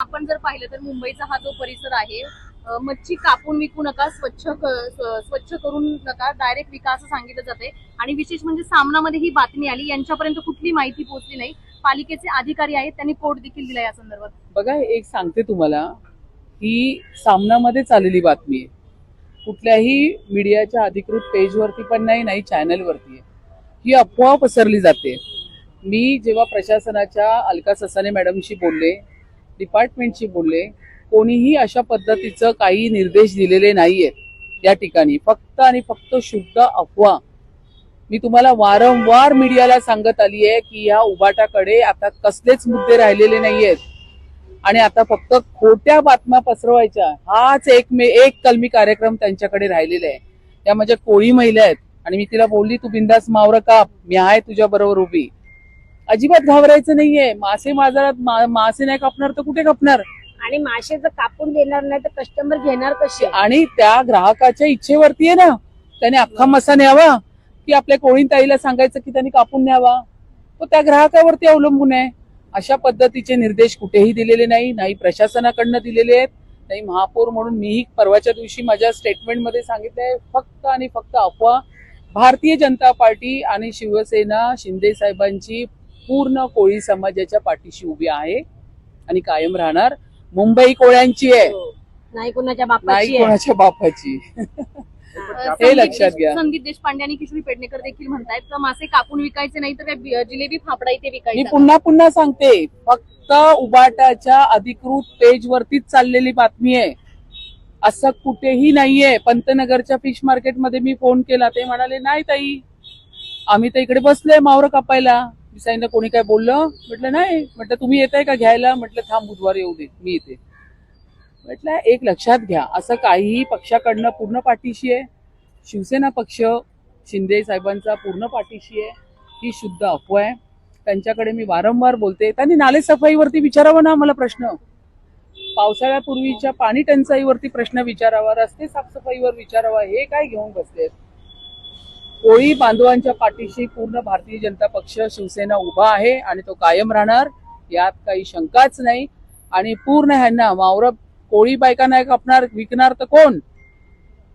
आपण जर पाहिलं तर मुंबईचा हा जो परिसर आहे, मच्छी कापून विकू नका, स्वच्छ करून नका, डायरेक्ट विका असं सांगितलं जाते. आणि विशेष म्हणजे सामनामध्ये ही बातमी आली, यांच्यापर्यंत कुठली माहिती पोहोचली नाही. पालिकेचे अधिकारी आहेत, त्यांनी कोर्ट देखील दिला या संदर्भात. बघा, एक सांगते तुम्हाला, ही सामनामध्ये चाललेली बातमी आहे, कुठल्याही मीडियाच्या अधिकृत पेजवरती पण नाही चॅनलवरती आहे. ही अफवा पसरली जाते. मी जेव्हा प्रशासनाच्या अलका ससाने मॅडमशी बोलले, डिपार्टमेंटशी बोलले, कोणीही अशा पद्धतीचं काही निर्देश दिलेले नाहीयेत या ठिकाणी. फक्त आणि फक्त शुद्ध अफवा. मी तुम्हाला वारंवार मीडियाला सांगत आली आहे की या उबाटाकडे आता कसलेच मुद्दे राहिलेले नाहीयेत आणि आता फक्त खोट्या बातम्या पसरवायच्या हाच एक कलमी कार्यक्रम त्यांच्याकडे राहिलेला आहे. त्या माझ्या कोळी महिला आहेत आणि मी तिला बोलली, तू बिंदास मावरं काप, मी आहे तुझ्या बरोबर उभी. अजिबात घाबरायचं नाहीये. मासे बाजारात मासे नाही कापणार तर कुठे कापणार? आणि मासे जर कापून देणार नाही तर कस्टमर घेणार कसे? आणि त्या ग्राहकाच्या इच्छेवरती आहे ना, त्याने अख्खा मसा न्यावा की आपल्या कोळी ताईला सांगायचं की त्यांनी कापून न्यावा, तो त्या ग्राहकावरती अवलंबून आहे. अशा पद्धतीचे निर्देश कुठेही दिलेले नाही प्रशासनाकडनं दिलेले आहेत, नाही महापौर म्हणून मीही परवाच्या दिवशी माझ्या स्टेटमेंटमध्ये सांगितलंय. फक्त आणि फक्त अफवा. भारतीय जनता पार्टी आणि शिवसेना शिंदे साहेबांची पूर्ण कोळी समाजाच्या पाठीशी उभी आहे आणि कायम राहणार. मुंबई कोळ्यांची आहे, नाही कोणाच्या बापाची नाही आहे. कोणाच्या बापाची. हे लक्षात घ्या. संदीप देशपांडे आणि किशोरी पेडणेकर देखील म्हणतायत तर मासे कापून विकायचे नाही तर काय जिलेबी फाफडा इथे मी विकायचे. पुन्हा सांगते, फक्त उबाटाच्या अधिकृत पेजवरतीच चाललेली बातमी आहे, असं कुठेही नाहीये. पंतनगरच्या फिश मार्केटमध्ये मी फोन केला, ते म्हणाले नाही ताई, आम्ही तर इकडे बसलोय मावरं कापायला. मी सांगितलं कोणी काय बोललं? म्हटलं नाही. म्हटलं तुम्ही येताय का घ्यायला? म्हटलं थांब, बुधवार येऊ दे, मी येते. म्हटलं एक लक्षात घ्या, असं काहीही पक्षाकडनं पूर्ण पाठीशी आहे. शिवसेना पक्ष शिंदे साहेबांचा पूर्ण पाठीशी आहे. ही शुद्ध अफवा आहे. त्यांच्याकडे मी वारंवार बोलते, त्यांनी नाले सफाईवरती विचारावं ना मला प्रश्न, पावसाळ्यापूर्वीच्या पाणी टंचाईवरती प्रश्न विचारावा, रस्ते साफसफाईवर विचारावा. हे काय घेऊन बसलेत? कोळी बांधवांच्या पाठीशी पूर्ण भारतीय जनता पक्ष शिवसेना उभा आहे आणि तो कायम राहणार, यात काही शंकाच नाही. आणि पूर्ण ह्यांना मावरं कोळी बायका नाही कापणार, विकणार तर कोण?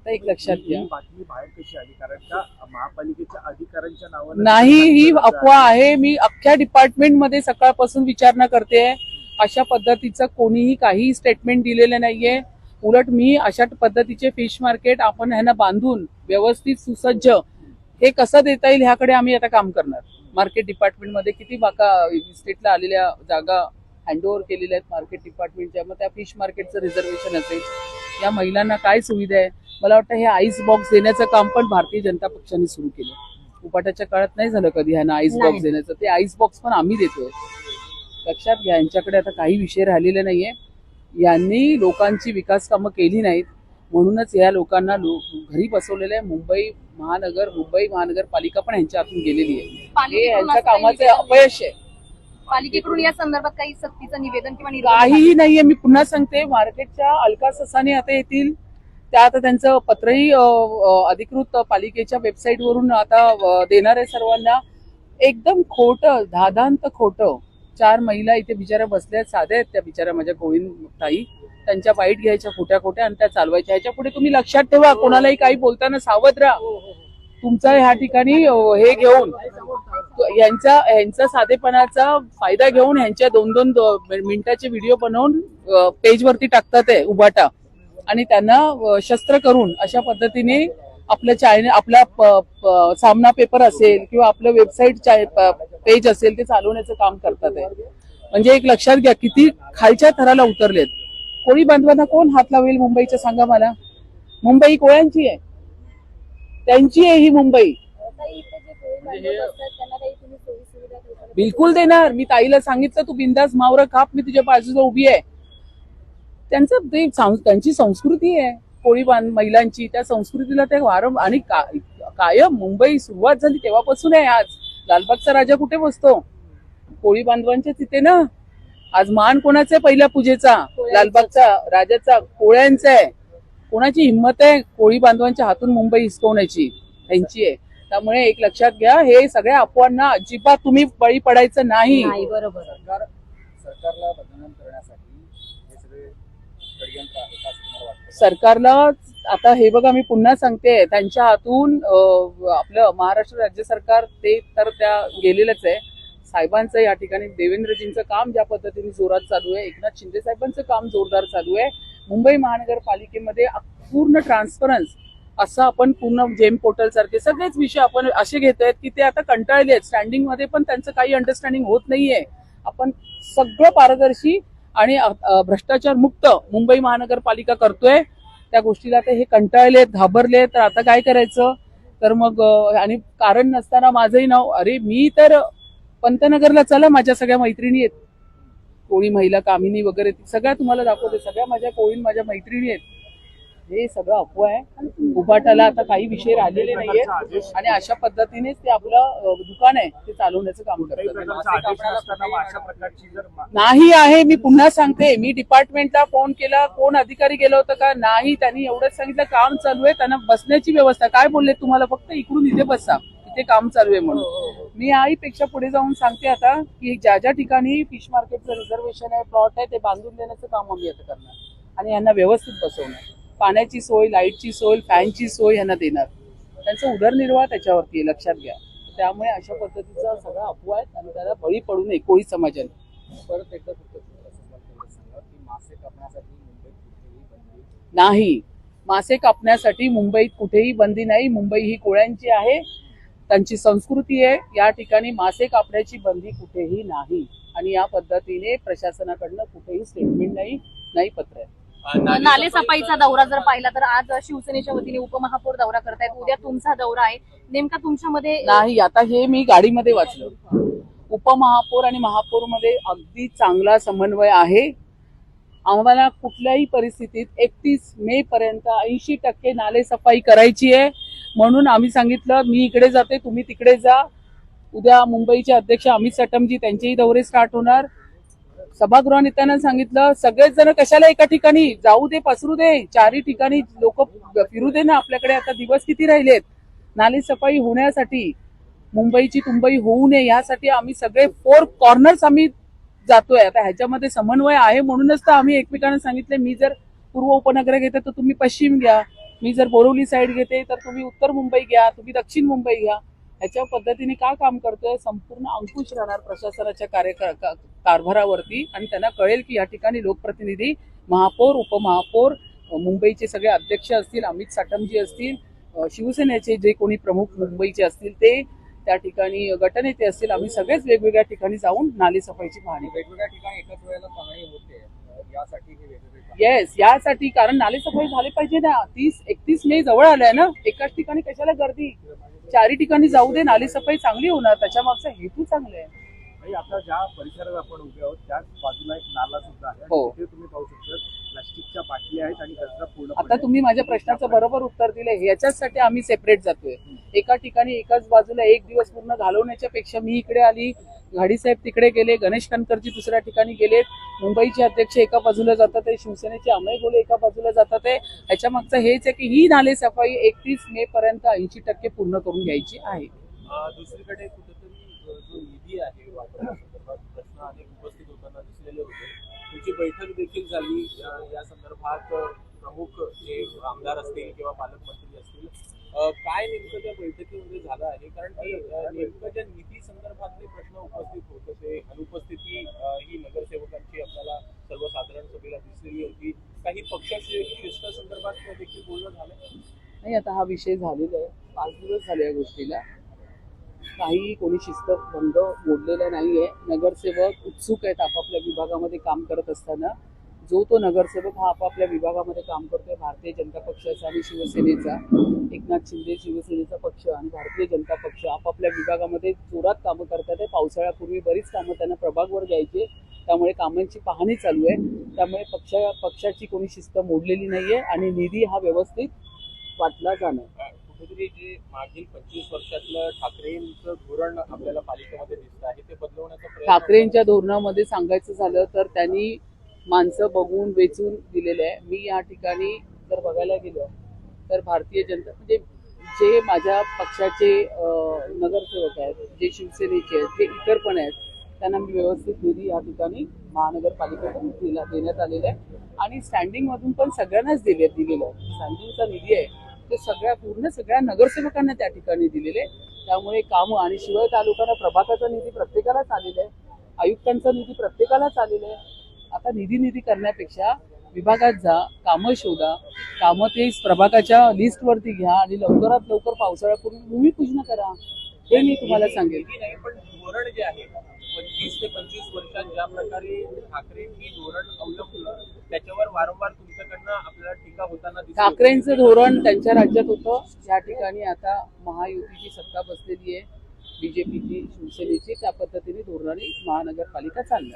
तर एक लक्षात घ्या. बातमी बाहेर कशी आली? कारण का महापालिकेच्या अधिकाऱ्यांच्या नावानं नाही, ही अफवा आहे. मी अख्ख्या डिपार्टमेंटमध्ये सकाळपासून विचारणा करते, अशा पद्धतीचं कोणीही काही स्टेटमेंट दिलेलं नाहीये. उलट मी अशा पद्धतीचे फिश मार्केट आपण ह्यांना बांधून व्यवस्थित सुसज्ज हे कसं देता येईल ह्याकडे आम्ही आता काम करणार. मार्केट डिपार्टमेंटमध्ये किती बाका स्टेटला आलेल्या जागा हँडओव्हर केलेल्या आहेत मार्केट डिपार्टमेंटच्या, मग त्या फिश मार्केटचं रिझर्वेशन असेल, या महिलांना काय सुविधा आहे. मला वाटतं हे आईस बॉक्स देण्याचं काम पण भारतीय जनता पक्षाने सुरू केलं. उपाटाच्या काळात नाही झालं कधी ह्यांना आईस बॉक्स देण्याचं, ते आईस बॉक्स पण आम्ही देतोय. लक्षात घ्या, यांच्याकडे आता काही विषय राहिलेले नाहीये. यांनी लोकांची विकास कामं केली नाहीत म्हणूनच या लोकांना घरी बसवलेलं आहे. मुंबई महानगरपालिका पण यांच्या हातून गेलेली आहे. हे यांच्या कामाचे अपयश आहे. पालिकेकडून या संदर्भात काही सक्तीचं निवेदन किंवा काहीही नाहीये. मी पुन्हा सांगते, मार्केटच्या अलका ससाने आता येतील, त्या आता त्यांचं पत्रही अधिकृत पालिकेच्या वेबसाईट वरून आता देणार आहे सर्वांना. एकदम खोटं, धादांत खोटं. 4 महिला इथे बिचाऱ्या बसल्या, साध्या आहेत त्या बिचाऱ्या, माझ्या कोळीन ताई, त्यांच्या बाईट घ्यायच्या खोट्या आणि त्या चालवायच्या. ह्याच्या पुढे तुम्ही लक्षात ठेवा, कोणालाही काही बोलताना सावध राहा. तुमचा ह्या ठिकाणी हे घेऊन ह्यांचा साधेपणाचा फायदा घेऊन ह्यांच्या 2-2 मिनिटाचे व्हिडिओ बनवून पेजवरती टाकतात आहे उबाटा, आणि त्यांना शस्त्र करून अशा पद्धतीने आपलं आपला सामना पेपर असेल किंवा आपलं वेबसाईट पेज असेल ते चालवण्याचं काम करतात आहे. म्हणजे एक लक्षात घ्या, किती खालच्या थराला उतरलेत. कोळी बांधवांना कोण हात लावेल मुंबईच्या? सांगा मला. मुंबई कोळ्यांची आहे, त्यांची आहे ही मुंबई. बिलकुल देणार. मी ताईला सांगितलं, तू बिंदास मावरं काप, मी तुझ्या बाजूला उभी आहे. त्यांची संस्कृती आहे कोळी महिलांची, त्या संस्कृतीला ते आणि कायम मुंबई सुरुवात झाली तेव्हापासून आहे. आज लालबागचा राजा कुठे बसतो? कोळी बांधवांच्याच इथे ना. आज मान कोणाचा आहे? पहिल्या पूजेचा लालबागचा राजाचा, कोळ्यांचा आहे. कोणाची हिंमत आहे कोळी बांधवांच्या हातून मुंबई हिसकवण्याची? त्यांची आहे. त्यामुळे एक लक्षात घ्या, हे सगळ्या अफवांना अजिबात तुम्ही बळी पडायचं नाही. बरोबर. सरकारला बदनाम करण्यासाठी सरकारला आता हे बघा, मी पुन्हा सांगते, त्यांच्या हातून आपलं महाराष्ट्र राज्य सरकार ते तर त्या गेलेलंच आहे. साहेबांचं या ठिकाणी देवेंद्रजींचं काम ज्या पद्धतीने जोरात चालू आहे, एकनाथ शिंदे साहेबांचं काम जोरदार चालू आहे. मुंबई महानगरपालिकेमध्ये पूर्ण ट्रान्सपरन्स असं आपण पूर्ण जेम पोर्टल सारखे सगळेच विषय आपण असे घेत आहेत की ते आता कंटाळले आहेत. स्टँडिंग मध्ये पण त्यांचं काही अंडरस्टँडिंग होत नाहीये. आपण सगळं पारदर्शी आणि भ्रष्टाचार मुक्त मुंबई महानगरपालिका करतोय. त्या गोष्टीला ते हे कंटाळलेत, घाबरले. तर आता काय करायचं? तर मग आणि कारण नसताना माझंही नाव, अरे मी तर पंतनगरला चला, माझ्या सगळ्या मैत्रिणी आहेत, कोळी महिला, कामिनी वगैरे, सगळ्या तुम्हाला दाखवते, सगळ्या माझ्या कोळी माझ्या मैत्रिणी आहेत. हे सगळं अफवा आहे. उभाटाला आता काही विषय राहिलेले नाहीये आणि अशा पद्धतीनेच ते आपलं दुकान आहे ते चालवण्याचं काम करतात. नाही आहे, मी पुन्हा सांगते, मी डिपार्टमेंटला फोन केला, कोण अधिकारी गेलं होतं का? नाही, त्यांनी एवढंच सांगितलं काम चालू आहे, त्यांना बसण्याची व्यवस्था. काय बोलले तुम्हाला? फक्त इकडून इथे बसा, इथे काम चालू आहे म्हणून. मी आईपेक्षा पुढे जाऊन सांगते आता की ज्या ज्या ठिकाणी फिश मार्केटचं रिझर्वेशन आहे, प्लॉट आहे, ते बांधून देण्याचं काम आम्ही आता करणार आणि यांना व्यवस्थित बसवणार. पाण्याची सोय, लाईटची सोय, फॅनची सोय यांना देणार. त्यांचा उदरनिर्वाह त्याच्यावरती आहे, लक्षात घ्या. त्यामुळे अशा पद्धतीचा सगळा अफवा आहे आणि त्याला बळी पडू नये कोळी समाजाने. परत एकदा मासे कापण्यासाठी मुंबईत कुठेही बंदी नाही, मासे कापण्यासाठी मुंबईत कुठेही बंदी नाही. मुंबई ही कोळ्यांची आहे, त्यांची संस्कृती आहे. या ठिकाणी मासे कापण्याची बंदी कुठेही नाही आणि या पद्धतीने प्रशासनाकडनं कुठेही स्टेटमेंट नाही पत्र आहे. नाले सफाईचा दौरा जर पाहिला तर आज शिवसेनेच्या वतीने उपमहापौर दौरा करतायत, उद्या तुमचा दौरा आहे. नेमका तुमच्यामध्ये नाही, आता हे मी गाडीमध्ये वाचलं. उपमहापौर आणि महापौर मध्ये अगदी चांगला समन्वय आहे. आम्हाला कुठल्याही परिस्थितीत 31 मे पर्यंत 80% नाले सफाई करायची आहे. म्हणून आम्ही सांगितलं, मी इकडे जाते, तुम्ही तिकडे जा. उद्या मुंबईचे अध्यक्ष अमित सटमजी, त्यांचेही दौरे स्टार्ट होणार. सभागृह नेत्यांना सांगितलं, सगळेच जण कशाला एका ठिकाणी जाऊ दे, पसरू दे, चारही ठिकाणी लोक फिरू दे ना. आपल्याकडे आता दिवस किती राहिलेत नाली सफाई होण्यासाठी, मुंबईची तुंबई होऊ नये यासाठी आम्ही सगळे 4 कॉर्नर्स आम्ही जातोय. आता ह्याच्यामध्ये समन्वय आहे म्हणूनच तर आम्ही एकमेकांना सांगितले, मी जर पूर्व उपनगर घेते तर तुम्ही पश्चिम घ्या, मी जर बोरिवली साईड घेते तर तुम्ही उत्तर मुंबई घ्या, तुम्ही दक्षिण मुंबई घ्या. ह्याच्या पद्धतीने का काम करतोय? संपूर्ण अंकुश राहणार प्रशासनाच्या कारभारावरती आणि त्यांना कळेल की या ठिकाणी लोकप्रतिनिधी, महापौर, उपमहापौर, मुंबईचे सगळे अध्यक्ष असतील, अमित साटमजी असतील, शिवसेनेचे जे कोणी प्रमुख मुंबईचे असतील ते, त्या ठिकाणी गटनेते असतील, आम्ही सगळेच वेगवेगळ्या ठिकाणी जाऊन नाली सफाईची पाहणी. वेगवेगळ्या ठिकाणी एकाच वेळेला पाहणी होते, यासाठी हे वेगवेगळे येस, यासाठी, कारण नाले सफाई झाली पाहिजे ना. 31 मे जवळ आलाय ना, एकाच ठिकाणी कशाला गर्दी? चारही ठिकाणी जाऊ दे, नाली सफाई चांगली होणार, त्याच्या मागचा हेतू चांगला आहे. आणि आता ज्या परिसरात आपण उभे आहोत त्याच बाजूला एक नाला सुद्धा आहे. हो. तिथे तुम्ही पाहू शकता प्लास्टिकच्या बाटल्या आहेत आणि कचरा पूर्ण. आता तुम्ही माझ्या प्रश्नाचं बरोबर उत्तर दिलंय. याच्यासाठी आम्ही सेपरेट जातोय. एका ठिकाणी एकाच बाजूला एक दिवस पूर्ण घालवण्याच्या पेक्षा मी इकडे आली, घाडी साहेब तिकडे गेले, गणेश कणकरजी दुसऱ्या ठिकाणी गेलेत, मुंबईचे अध्यक्ष एका बाजूला जातात आहे, शिवसेनेचे अमय गोले एका बाजूला जातात आहे. ह्याच्या मागचं हेच आहे की ही नाले सफाई 31 मे पर्यंत 80% पूर्ण करून घ्यायची आहे. दुसरीकडे कुठेतरी जो निधी आहे वापरण्यासंदर्भात प्रश्न अनेक उपस्थित होताना दिसलेले होते. तुमची बैठक देखील झाली या संदर्भात. प्रमुख जे आमदार असतील किंवा पालकमंत्री असतील, काय नेमकं त्या बैठकीमध्ये झालं आहे? कारण की नेमकं ज्या निधी संदर्भातले प्रश्न उपस्थित होत होते, अनुपस्थिती ही नगरसेवकांची आपल्याला सर्वसाधारण सभेला दिसलेली होती. काही पक्षश्रेष्ठ संदर्भात देखील बोलणं झालं नाही. आता हा विषय झालेला आहे, 5 दिवस झाले या गोष्टीला. काही कोणी शिस्तभंग मोडलेला नाहीये. नगरसेवक उत्सुक आहेत आपापल्या विभागामध्ये काम करत असताना. जो तो नगरसेवक हा आपापल्या विभागामध्ये काम करतोय, भारतीय जनता पक्षाचा आणि शिवसेनेचा, एकनाथ शिंदे शिवसेनेचा पक्ष आणि भारतीय जनता पक्ष आपापल्या विभागामध्ये जोरात कामं करतात आहे. पावसाळ्यापूर्वी बरीच कामं त्यांना प्रभागवर घ्यायची, त्यामुळे कामांची पाहणी चालू आहे. त्यामुळे पक्षाची कोणी शिस्त मोडलेली नाहीये आणि निधी हा व्यवस्थित वाटला जाणार. कुठेतरी जे मागील 25 वर्षातलं ठाकरेंचं धोरण आपल्याला पालिकेमध्ये दिसतं आहे ते बदलवण्याचा प्रयत्न. ठाकरेंच्या धोरणामध्ये सांगायचं झालं तर त्यांनी माणसं बघून वेचून दिलेले आहे. मी या ठिकाणी जर बघायला गेलो तर भारतीय जनता म्हणजे जे माझ्या पक्षाचे नगरसेवक आहेत, जे शिवसेनेचे आहेत, जे इतर पण आहेत, त्यांना मी व्यवस्थित निधी या ठिकाणी महानगरपालिकेकडून देण्यात आलेला आहे. आणि स्टँडिंग मधून पण सगळ्यांनाच दिलेलं स्टँडिंगचा निधी आहे ते सगळ्या नगरसेवकांना त्या ठिकाणी दिलेले. त्यामुळे कामं आणि शिवाय तालुक्याला प्रभागाचा निधी प्रत्येकालाच आलेला आहे, आयुक्तांचा निधी प्रत्येकालाच आलेला आहे. आता निधी करण्यापेक्षा विभागात जा, कामं शोधा, कामं ते प्रभागाच्या लिस्टवरती घ्या आणि लवकरात लवकर पावसाळ्यापूर्वी भूमिपूजन करा. हे मी तुम्हाला सांगेल. निधी नाही पण धोरण जे आहे 20 ते 25 वर्षात ज्या प्रकारे ठाकरेंनी धोरण अवलंबलं त्याच्यावर वारंवार तुमच्याकडनं आपल्याला टीका होताना दिसली. ठाकरेंचं धोरण त्यांच्या राज्यात होतं. या ठिकाणी आता महायुतीची सत्ता बसलेली आहे, बीजेपीची, शिवसेनेची. त्या पद्धतीने धोरणाने महानगरपालिका चालणार.